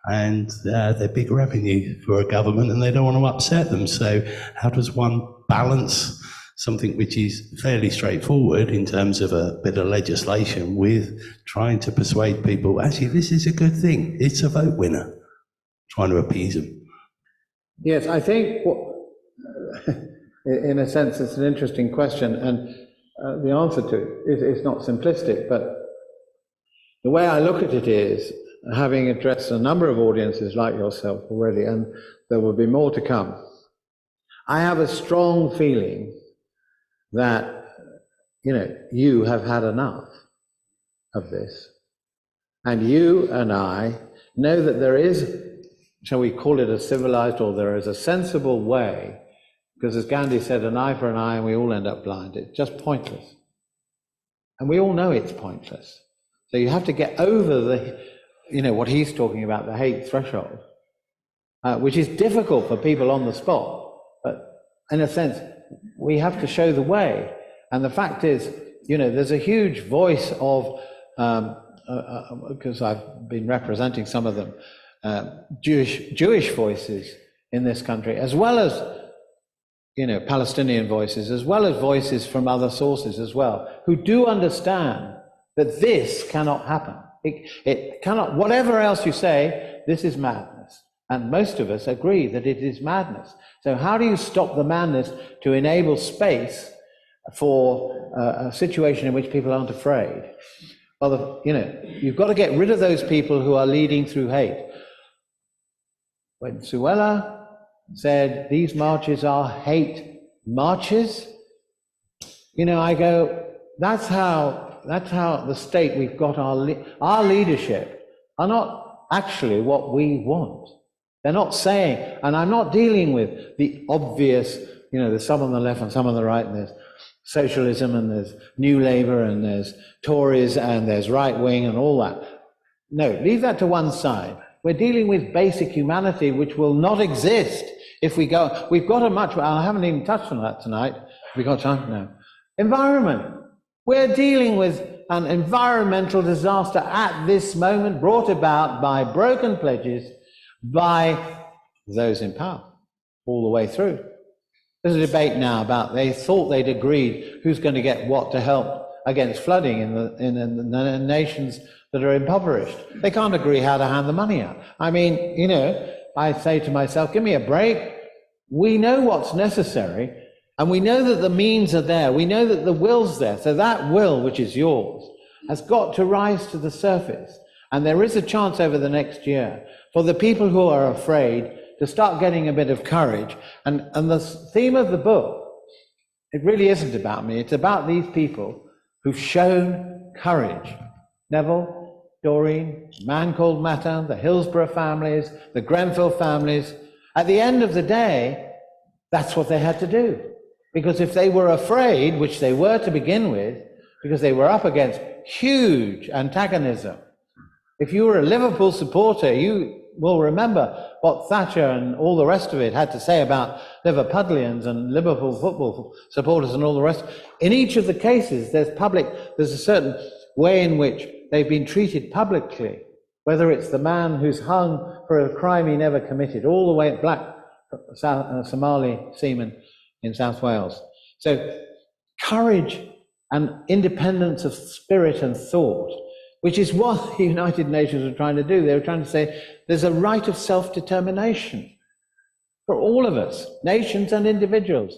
And they're big revenue for a government, and they don't want to upset them. So how does one balance something which is fairly straightforward in terms of a bit of legislation with trying to persuade people, actually, this is a good thing. It's a vote winner, trying to appease them?
Yes, I think, in a sense, it's an interesting question, and the answer to it is not simplistic, but the way I look at it is, having addressed a number of audiences like yourself already, and there will be more to come, I have a strong feeling that, you have had enough of this. And you and I know that there is, shall we call it a civilized, or there is a sensible way, because as Gandhi said, an eye for an eye and we all end up blind. It's just pointless. And we all know it's pointless. So you have to get over the, what he's talking about, the hate threshold, which is difficult for people on the spot. But in a sense, we have to show the way. And the fact is, there's a huge voice of, because I've been representing some of them, Jewish voices in this country, as well as Palestinian voices, as well as voices from other sources as well, who do understand that this cannot happen. It cannot, whatever else you say, this is madness. And most of us agree that it is madness. So how do you stop the madness to enable space for a situation in which people aren't afraid? Well, you've got to get rid of those people who are leading through hate. When Suella said these marches are hate marches, I go, that's how the state we've got, our leadership are not actually what we want. They're not saying, and I'm not dealing with the obvious, there's some on the left and some on the right, and there's socialism and there's New Labour and there's Tories and there's right wing and all that. No, leave that to one side. We're dealing with basic humanity, which will not exist if we go. We've got I haven't even touched on that tonight. We've got time now. Environment. We're dealing with an environmental disaster at this moment, brought about by broken pledges by those in power all the way through. There's a debate now about, they thought they'd agreed who's going to get what to help against flooding in the nations that are impoverished. They can't agree how to hand the money out. I mean, I say to myself, give me a break. We know what's necessary, and we know that the means are there. We know that the will's there. So that will, which is yours, has got to rise to the surface. And there is a chance over the next year for the people who are afraid to start getting a bit of courage. And the theme of the book, it really isn't about me. It's about these people who've shown courage. Neville, Doreen, a man called Matan, the Hillsborough families, the Grenfell families. At the end of the day, that's what they had to do. Because if they were afraid, which they were to begin with, because they were up against huge antagonism. If you were a Liverpool supporter, you will remember what Thatcher and all the rest of it had to say about Liverpudlians and Liverpool football supporters and all the rest. In each of the cases, there's a certain way in which they've been treated publicly, whether it's the man who's hung for a crime he never committed, all the way at black Somali seaman in South Wales. So courage and independence of spirit and thought, which is what the United Nations were trying to do. They were trying to say there's a right of self-determination for all of us, nations and individuals,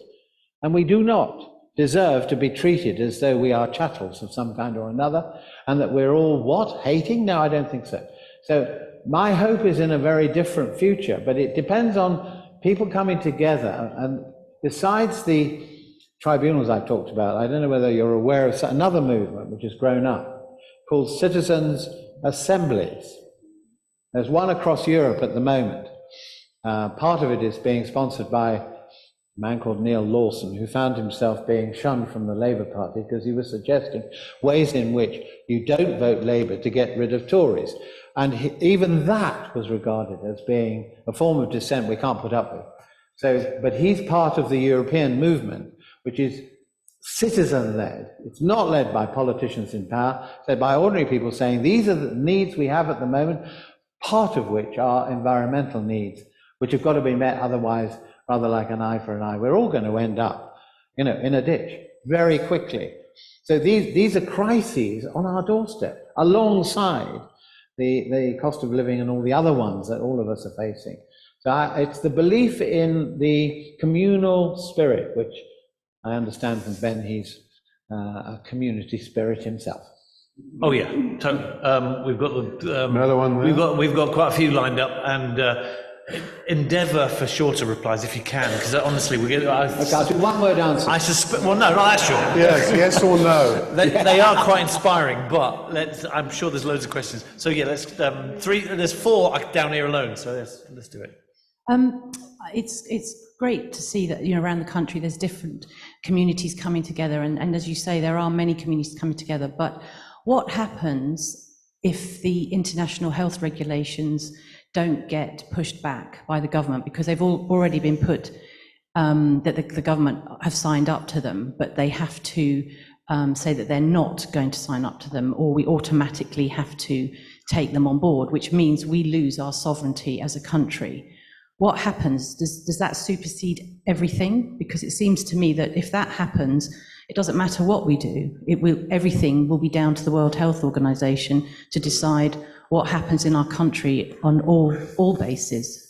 and we do not deserve to be treated as though we are chattels of some kind or another, and that we're all what? Hating? No, I don't think so. So my hope is in a very different future, but it depends on people coming together. And besides the tribunals I've talked about, I don't know whether you're aware of another movement which has grown up called citizens' assemblies. There's one across Europe at the moment. Part of it is being sponsored by a man called Neil Lawson, who found himself being shunned from the Labour Party because he was suggesting ways in which you don't vote Labour to get rid of Tories. And even that was regarded as being a form of dissent we can't put up with. So, but he's part of the European movement, which is citizen-led. It's not led by politicians in power, it's led by ordinary people saying these are the needs we have at the moment, part of which are environmental needs, which have got to be met, otherwise, rather like an eye for an eye, we're all going to end up, in a ditch very quickly. So these are crises on our doorstep, alongside the cost of living and all the other ones that all of us are facing. So it's the belief in the communal spirit, which I understand from Ben, he's a community spirit himself.
Oh yeah, we've got the
Another one there?
We've got quite a few lined up, and endeavour for shorter replies if you can, because honestly we get.
Okay, I'll do one word answer.
I suspect. Well, no, not that short.
Yes or no?
They are quite inspiring, but I'm sure there's loads of questions. So yeah, let's three. There's four down here alone. So let's do it.
It's great to see that, around the country there's different communities coming together, and as you say, there are many communities coming together. But what happens if the international health regulations don't get pushed back by the government, because they've already been put, that the government have signed up to them, but they have to say that they're not going to sign up to them, or we automatically have to take them on board, which means we lose our sovereignty as a country. What happens? Does that supersede everything? Because it seems to me that if that happens, it doesn't matter what we do. Everything will be down to the World Health Organization to decide what happens in our country on all bases.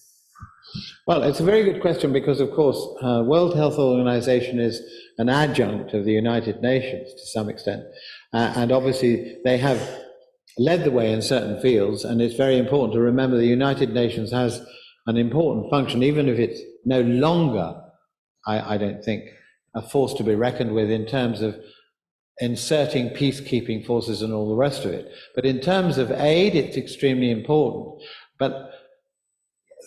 Well, it's a very good question, because of course, World Health Organization is an adjunct of the United Nations to some extent. And obviously they have led the way in certain fields, and it's very important to remember the United Nations has an important function, even if it's no longer, I don't think, a force to be reckoned with in terms of inserting peacekeeping forces and all the rest of it. But in terms of aid, it's extremely important. But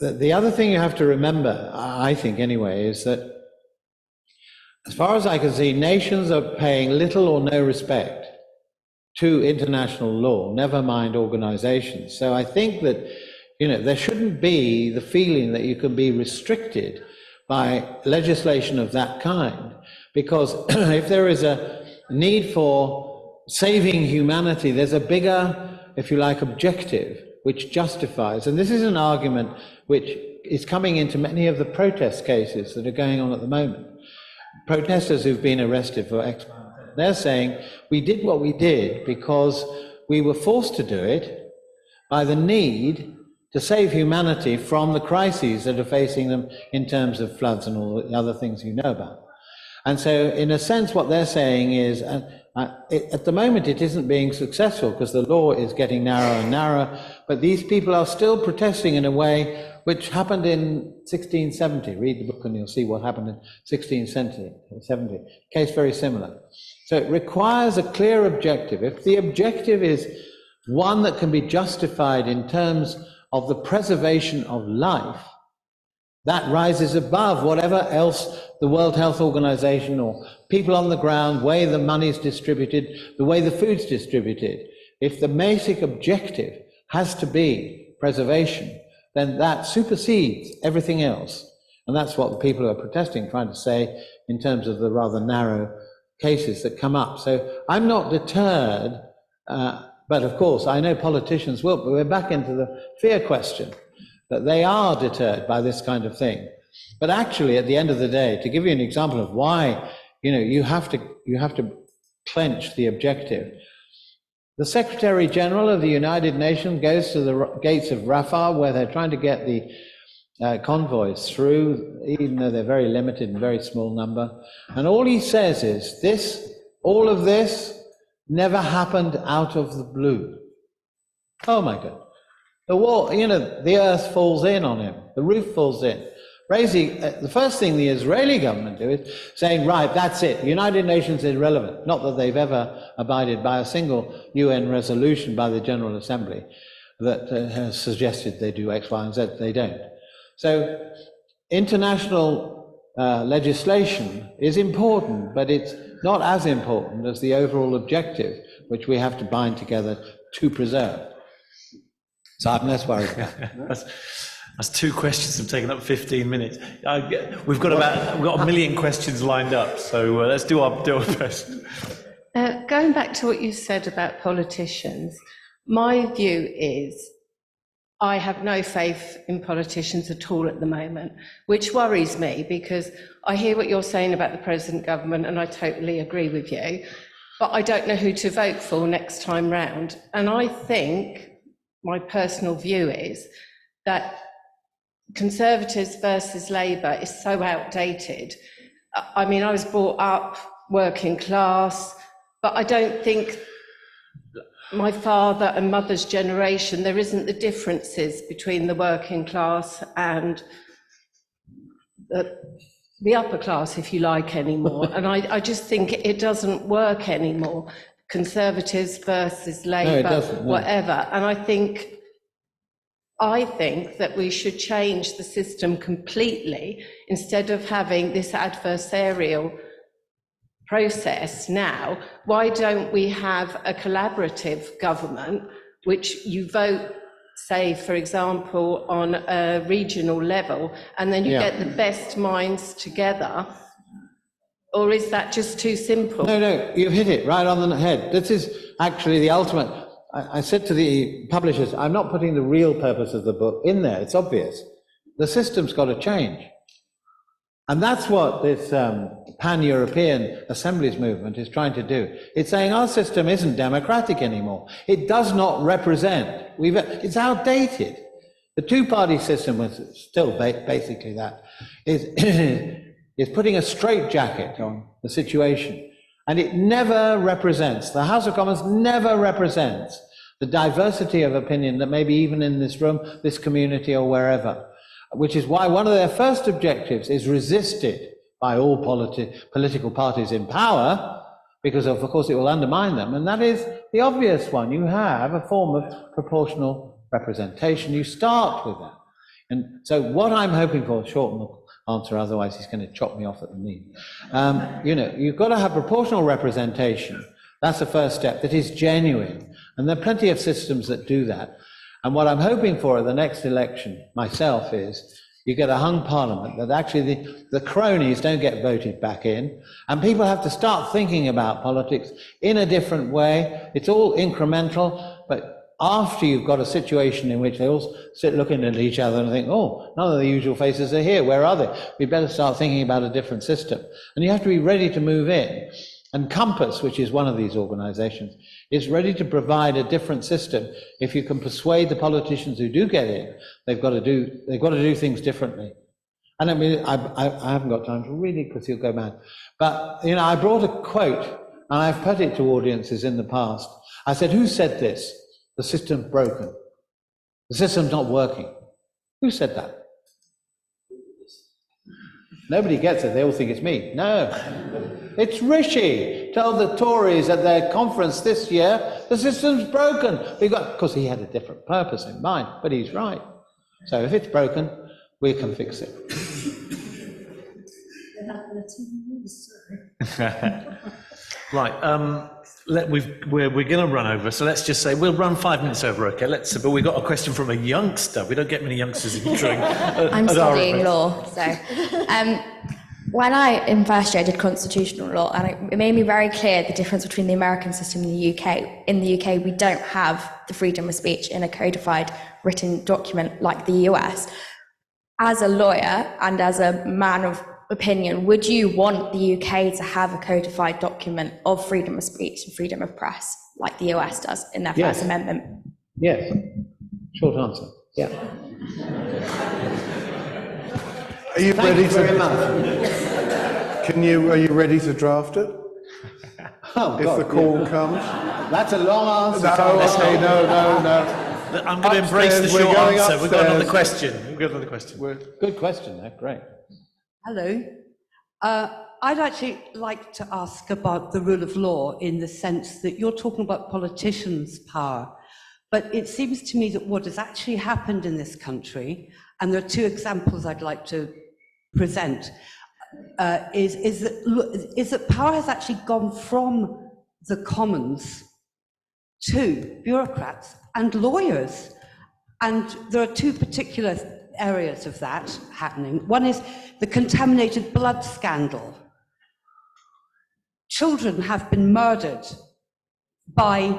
the other thing you have to remember, I think anyway, is that as far as I can see, nations are paying little or no respect to international law, never mind organizations. So I think that there shouldn't be the feeling that you can be restricted by legislation of that kind, because if there is a need for saving humanity, there's a bigger, if you like, objective which justifies, and this is an argument which is coming into many of the protest cases that are going on at the moment. Protesters who've been arrested for X, they're saying, we did what we did because we were forced to do it by the need to save humanity from the crises that are facing them in terms of floods and all the other things you know about. And so, in a sense, what they're saying is, at the moment it isn't being successful because the law is getting narrower and narrower, but these people are still protesting in a way which happened in 1670. Read the book and you'll see what happened in 1670. Case very similar. So it requires a clear objective. If the objective is one that can be justified in terms of the preservation of life, That rises above whatever else the World Health Organization or people on the ground, way the money's distributed, the way the food's distributed. If the basic objective has to be preservation, then that supersedes everything else. And that's what the people who are protesting trying to say in terms of the rather narrow cases that come up. So I'm not deterred, but of course I know politicians will, but we're back into the fear question, that they are deterred by this kind of thing. But actually, at the end of the day, to give you an example of why, you have to clench the objective. The Secretary General of the United Nations goes to the gates of Rafah, where they're trying to get the convoys through, even though they're very limited and very small number. And all he says is, all of this never happened out of the blue. Oh my God. The wall, the earth falls in on him, the roof falls in. The first thing the Israeli government do is saying, right, that's it, the United Nations is irrelevant. Not that they've ever abided by a single UN resolution by the General Assembly that has suggested they do X, Y, and Z. They don't. So international legislation is important, but it's not as important as the overall objective, which we have to bind together to preserve. So I'm less worried.
That's two questions have taken up 15 minutes. We've got a million questions lined up, so let's do our best.
Going back to what you said about politicians, my view is I have no faith in politicians at all at the moment, which worries me because I hear what you're saying about the present government and I totally agree with you, but I don't know who to vote for next time round. And I think my personal view is that Conservatives versus Labour is so outdated. I mean, I was brought up working class, but I don't think my father and mother's generation, there isn't the differences between the working class and the upper class, if you like, anymore. And I just think it doesn't work anymore. Conservatives versus Labour, no. Whatever. And I think that we should change the system completely instead of having this adversarial process now. Why don't we have a collaborative government, which you vote, say, for example, on a regional level, and then you get the best minds together? Or is that just too simple?
No, you've hit it right on the head. This is actually the ultimate. I said to the publishers, I'm not putting the real purpose of the book in there. It's obvious. The system's got to change. And that's what this pan-European assemblies movement is trying to do. It's saying our system isn't democratic anymore. It does not represent. It's outdated. The two-party system was still basically that. Is putting a straitjacket on the situation. And it never represents, the House of Commons never represents the diversity of opinion that maybe even in this room, this community or wherever, which is why one of their first objectives is resisted by all political parties in power, because of course it will undermine them, and that is the obvious one. You have a form of proportional representation. You start with that. And so what I'm hoping for, shorten the answer, otherwise he's going to chop me off at the knee. You've got to have proportional representation. That's the first step, that is genuine. And there are plenty of systems that do that. And what I'm hoping for at the next election, myself, is you get a hung parliament, that actually the cronies don't get voted back in, and people have to start thinking about politics in a different way. It's all incremental, but after you've got a situation in which they all sit looking at each other and think, oh, none of the usual faces are here, where are they? We'd better start thinking about a different system. And you have to be ready to move in. And Compass, which is one of these organizations, is ready to provide a different system. If you can persuade the politicians who do get in, they've got to do things differently. And I mean, I haven't got time to read it because you'll go mad. But, I brought a quote, and I've put it to audiences in the past. I said, who said this? The system's broken. The system's not working. Who said that? Nobody gets it. They all think it's me. No. It's Rishi. Told the Tories at their conference this year, the system's broken. Because he had a different purpose in mind, but he's right. So if it's broken, we can fix it.
Right, we're going to run over, so let's just say we'll run 5 minutes over, okay? But we've got a question from a youngster. We don't get many youngsters in Tring.
I'm studying law, so when I in first year I did constitutional law, and it made me very clear the difference between the American system and the UK. In the UK, we don't have the freedom of speech in a codified written document like the US. As a lawyer and as a man of opinion, would you want the UK to have a codified document of freedom of speech and freedom of press like the US does in their
Yes.
First Amendment?
Yes. Short answer. Yeah.
Are you
Thank
ready
you very
to?
much.
Are you ready to draft it?
Oh,
If
God,
the call
yeah.
comes?
That's a long answer.
No.
I'm going to embrace the
Upstairs,
short
we're going
answer. We've got another
upstairs.
question. We've got another question.
Good question, there. Great.
Hello. I'd actually like to ask about the rule of law in the sense that you're talking about politicians' power, but it seems to me that what has actually happened in this country, and there are two examples I'd like to present, is that power has actually gone from the commons to bureaucrats and lawyers. And there are two particular areas of that happening. One is the contaminated blood scandal. Children have been murdered by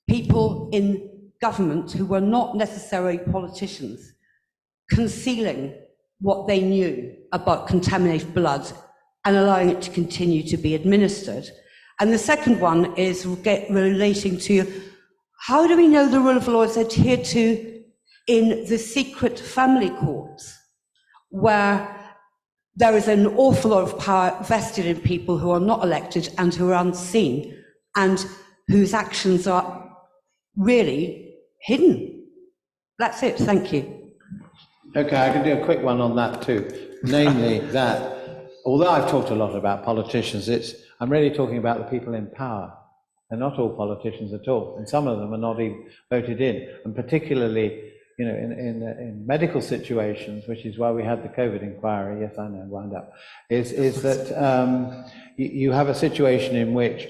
people in government who were not necessarily politicians, concealing what they knew about contaminated blood and allowing it to continue to be administered. And the second one is relating to how do we know the rule of law is adhered to in the secret family courts, where there is an awful lot of power vested in people who are not elected and who are unseen and whose actions are really hidden. That's it, thank you.
Okay, I can do a quick one on that too. Namely that, although I've talked a lot about politicians, I'm really talking about the people in power. They're not all politicians at all, and some of them are not even voted in, and particularly in medical situations, which is why we had the COVID inquiry, yes, I know, wound up, is that you have a situation in which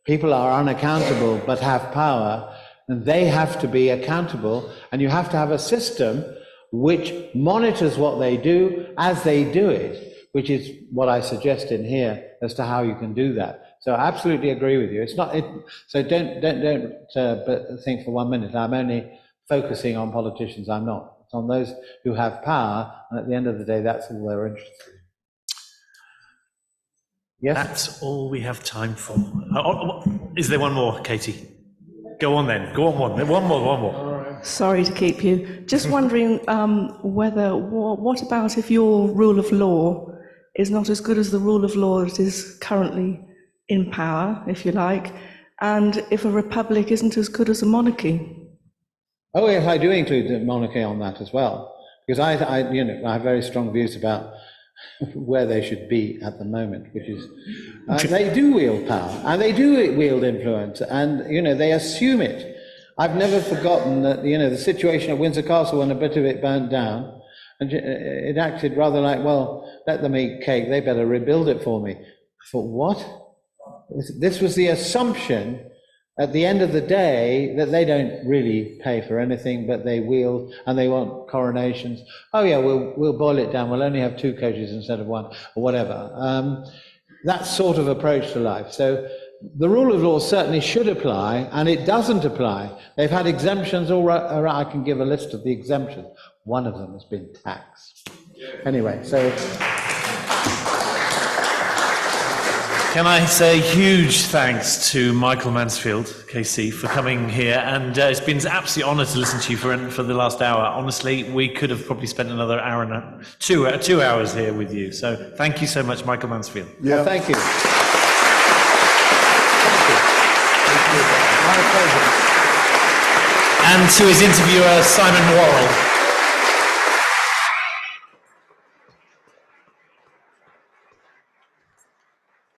people are unaccountable but have power, and they have to be accountable, and you have to have a system which monitors what they do as they do it, which is what I suggest in here as to how you can do that. So I absolutely agree with you. It's not, so don't think for 1 minute I'm only focusing on politicians. I'm not. It's on those who have power, and at the end of the day, that's all they're interested in. Yes?
That's all we have time for. Is there one more, Katie? Go on then. Go on one. One more.
Sorry to keep you. Just wondering what about if your rule of law is not as good as the rule of law that is currently in power, if you like, and if a republic isn't as good as a monarchy?
Oh yes, I do include the monarchy on that as well, because I have very strong views about where they should be at the moment, which is they do wield power and they do wield influence, and they assume it. I've never forgotten that the situation at Windsor Castle when a bit of it burnt down, and it acted rather like, well, let them eat cake, they better rebuild it for me. I thought, what? This was the assumption at the end of the day that they don't really pay for anything, but they wield, and they want coronations. Oh yeah, we'll boil it down. We'll only have 2 coaches instead of 1, or whatever. That sort of approach to life. So the rule of law certainly should apply, and it doesn't apply. They've had exemptions. All right, I can give a list of the exemptions. One of them has been tax. Anyway, so.
Can I say huge thanks to Michael Mansfield, KC, for coming here, and it's been an absolute honour to listen to you for the last hour. Honestly, we could have probably spent another hour and 2 hours here with you. So thank you so much, Michael Mansfield.
Yeah.
Well, thank you. My pleasure.
And to his interviewer, Simon Worrall.